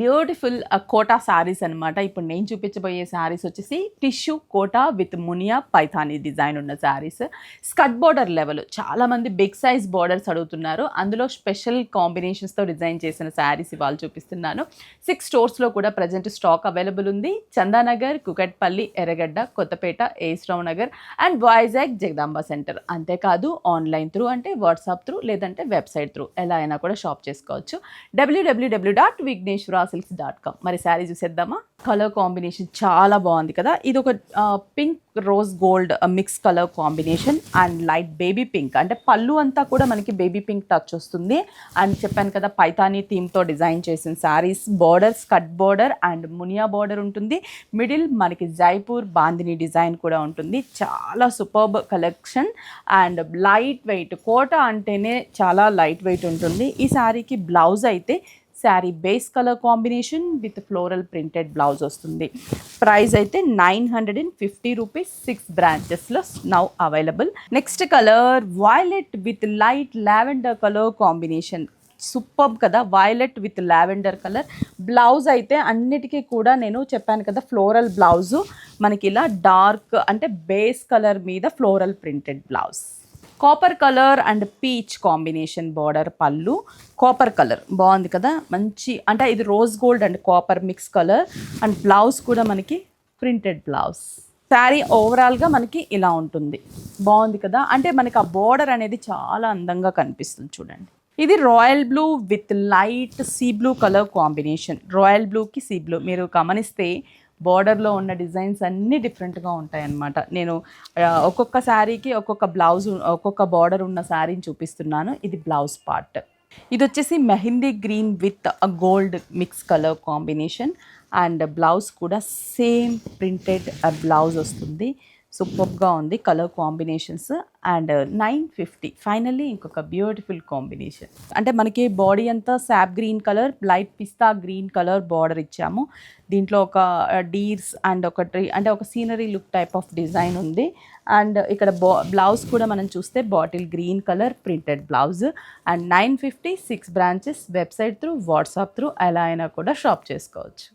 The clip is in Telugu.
బ్యూటిఫుల్ కోటా శారీస్ అనమాట. ఇప్పుడు నేను చూపించబోయే శారీస్ వచ్చేసి tissue Kota with Muniya Paithani design ఉన్న శారీస్. స్కట్ బోర్డర్ లెవెల్, చాలామంది బిగ్ సైజ్ బోర్డర్స్ అడుగుతున్నారు. అందులో స్పెషల్ కాంబినేషన్స్తో డిజైన్ చేసిన శారీస్ ఇవాళ చూపిస్తున్నాను. 6 స్టోర్స్లో కూడా ప్రజెంట్ స్టాక్ అవైలబుల్ ఉంది. చందానగర్, కుకట్పల్లి, ఎర్రగడ్డ, కొత్తపేట, ఏస్రావు నగర్ అండ్ వైజాగ్ జగదాంబ సెంటర్. అంతేకాదు ఆన్లైన్ త్రూ అంటే వాట్సాప్ త్రూ లేదంటే వెబ్సైట్ త్రూ ఎలా అయినా కూడా షాప్ చేసుకోవచ్చు. www.vigneshwarasilks.com. మరి శారీ చూసేద్దామా? కలర్ కాంబినేషన్ చాలా బాగుంది కదా. ఇది ఒక pink rose gold mix colour combination and light baby pink, అంటే పళ్ళు అంతా కూడా మనకి బేబీ పింక్ టచ్ వస్తుంది. అండ్ చెప్పాను కదా పైథానీ థీమ్తో డిజైన్ చేసిన శారీస్. బార్డర్ స్కట్ బార్డర్ అండ్ మునియా బార్డర్ ఉంటుంది. మిడిల్ మనకి జైపూర్ బాందిని డిజైన్ కూడా ఉంటుంది. చాలా superb collection and light weight. Kota అంటేనే చాలా లైట్ వెయిట్ ఉంటుంది. ఈ శారీకి బ్లౌజ్ అయితే sari base colour combination with floral printed blouse వస్తుంది. ప్రైస్ అయితే 950 రూపీస్. 6 బ్రాంచెస్లో now available. Next colour violet with light lavender colour combination. Superb కదా, violet with lavender colour. Blouse అయితే అన్నిటికీ కూడా నేను చెప్పాను కదా ఫ్లోరల్ బ్లౌజు మనకి ఇలా డార్క్ అంటే బేస్ కలర్ మీద floral printed blouse. Copper colour and peach combination border పళ్ళు. కాపర్ కలర్ బాగుంది కదా, మంచి అంటే ఇది rose gold and copper mix colour. And blouse కూడా మనకి ప్రింటెడ్ బ్లౌజ్. శారీ ఓవరాల్గా మనకి ఇలా ఉంటుంది. బాగుంది కదా, అంటే మనకి ఆ బార్డర్ అనేది చాలా అందంగా కనిపిస్తుంది చూడండి. ఇది royal blue with light sea blue colour combination. Royal బ్లూకి సీ బ్లూ మీరు గమనిస్తే బార్డర్లో ఉన్న డిజైన్స్ అన్నీ డిఫరెంట్గా ఉంటాయన్నమాట. నేను ఒక్కొక్క శారీకి ఒక్కొక్క బ్లౌజ్ ఒక్కొక్క బార్డర్ ఉన్న శారీని చూపిస్తున్నాను. ఇది బ్లౌజ్ పార్ట్. ఇది వచ్చేసి mehndi green with gold mix colour combination and blouse కూడా సేమ్ ప్రింటెడ్ బ్లౌజ్ వస్తుంది. సూపర్గా ఉంది కలర్ కాంబినేషన్స్. అండ్ 950. ఫైనల్లీ ఇంకొక బ్యూటిఫుల్ కాంబినేషన్. అంటే మనకి బాడీ అంతా శాప్ గ్రీన్ కలర్, లైట్ పిస్తా గ్రీన్ కలర్ బార్డర్ ఇచ్చాము. దీంట్లో ఒక డీర్స్ అండ్ ఒక ట్రీ అంటే ఒక scenery look type of design ఉంది. అండ్ ఇక్కడ బ్లౌజ్ కూడా మనం చూస్తే bottle green colour printed blouse. And 950. 6 branches. Website through WhatsApp through ఎలా అయినా కూడా షాప్ చేసుకోవచ్చు.